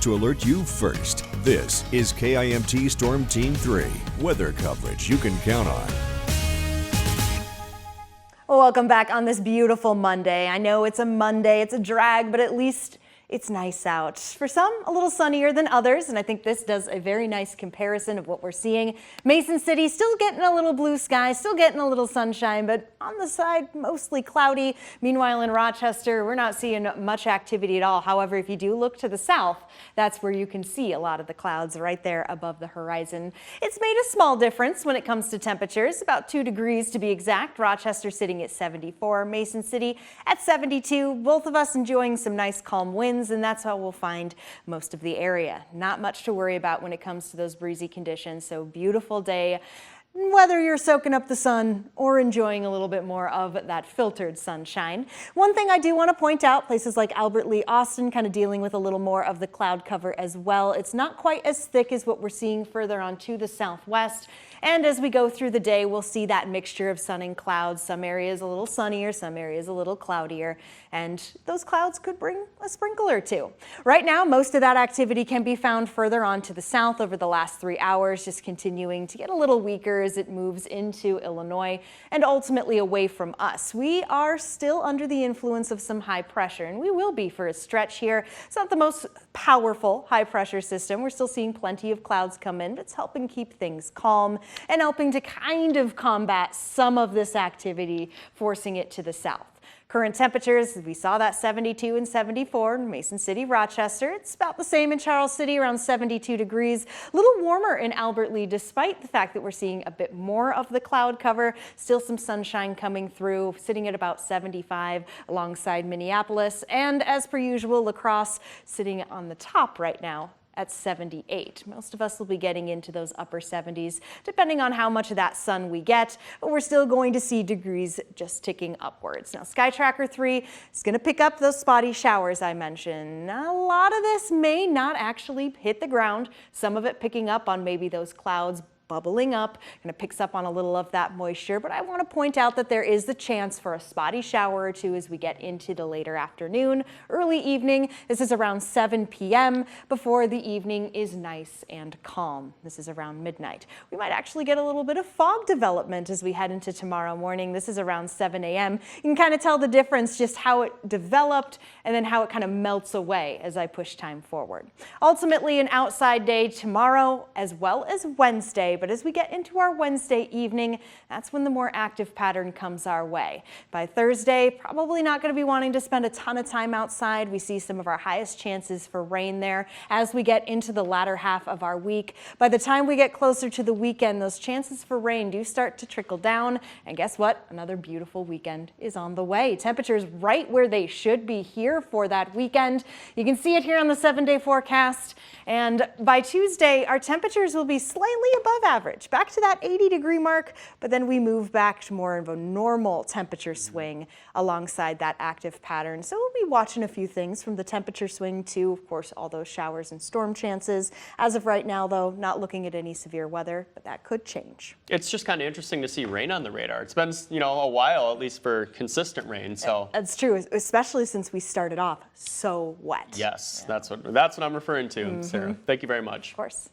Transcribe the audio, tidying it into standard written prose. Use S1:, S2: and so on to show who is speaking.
S1: to alert you first. This is KIMT Storm Team 3, weather coverage you can count on.
S2: Well, welcome back on this beautiful Monday. I know it's a Monday, it's a drag, but at least it's nice out. For some, a little sunnier than others, and I think this does a very nice comparison of what we're seeing. Mason City still getting a little blue sky, still getting a little sunshine, but on the side, mostly cloudy. Meanwhile, in Rochester, we're not seeing much activity at all. However, if you do look to the south, that's where you can see a lot of the clouds right there above the horizon. It's made a small difference when it comes to temperatures, about 2 degrees to be exact. Rochester sitting at 74, Mason City at 72. Both of us enjoying some nice calm winds, and that's how we'll find most of the area. Not much to worry about when it comes to those breezy conditions. So beautiful day, whether you're soaking up the sun or enjoying a little bit more of that filtered sunshine. One thing I do want to point out, places like Albert Lee, Austin, kind of dealing with a little more of the cloud cover as well. It's not quite as thick as what we're seeing further on to the southwest. And as we go through the day, we'll see that mixture of sun and clouds. Some areas a little sunnier, some areas a little cloudier, and those clouds could bring a sprinkle or two. Right now, most of that activity can be found further on to the south over the last 3 hours, just continuing to get a little weaker as it moves into Illinois and ultimately away from us. We are still under the influence of some high pressure, and we will be for a stretch here. It's not the most powerful high pressure system. We're still seeing plenty of clouds come in, but it's helping keep things calm and helping to kind of combat some of this activity, forcing it to the south. Current temperatures, we saw that 72 and 74 in Mason City, Rochester. It's about the same in Charles City, around 72 degrees. A little warmer in Albert Lee, despite the fact that we're seeing a bit more of the cloud cover. Still some sunshine coming through, sitting at about 75 alongside Minneapolis. And as per usual, La Crosse sitting on the top right now at 78. Most of us will be getting into those upper 70s, depending on how much of that sun we get, but we're still going to see degrees just ticking upwards. Now, Sky Tracker 3 is going to pick up those spotty showers I mentioned. A lot of this may not actually hit the ground, some of it picking up on maybe those clouds bubbling up, and it picks up on a little of that moisture, but I want to point out that there is the chance for a spotty shower or two as we get into the later afternoon, early evening. This is around 7 p.m. before the evening is nice and calm. This is around midnight. We might actually get a little bit of fog development as we head into tomorrow morning. This is around 7 a.m. You can kind of tell the difference, just how it developed and then how it kind of melts away as I push time forward. Ultimately, an outside day tomorrow as well as Wednesday. But as we get into our Wednesday evening, that's when the more active pattern comes our way. By Thursday, probably not going to be wanting to spend a ton of time outside. We see some of our highest chances for rain there as we get into the latter half of our week. By the time we get closer to the weekend, those chances for rain do start to trickle down. And guess what? Another beautiful weekend is on the way. Temperatures right where they should be here for that weekend. You can see it here on the 7-day forecast. And by Tuesday, our temperatures will be slightly above average, back to that 80-degree mark, but then we move back to more of a normal temperature swing alongside that active pattern. So we'll be watching a few things from the temperature swing to, of course, all those showers and storm chances. As of right now, though, not looking at any severe weather, but that could change.
S3: It's just kind of interesting to see rain on the radar. It's been, a while, at least for consistent rain. So
S2: that's true, especially since we started off so wet.
S3: Yes, yeah. That's what I'm referring to, Sarah. Thank you very much.
S2: Of course.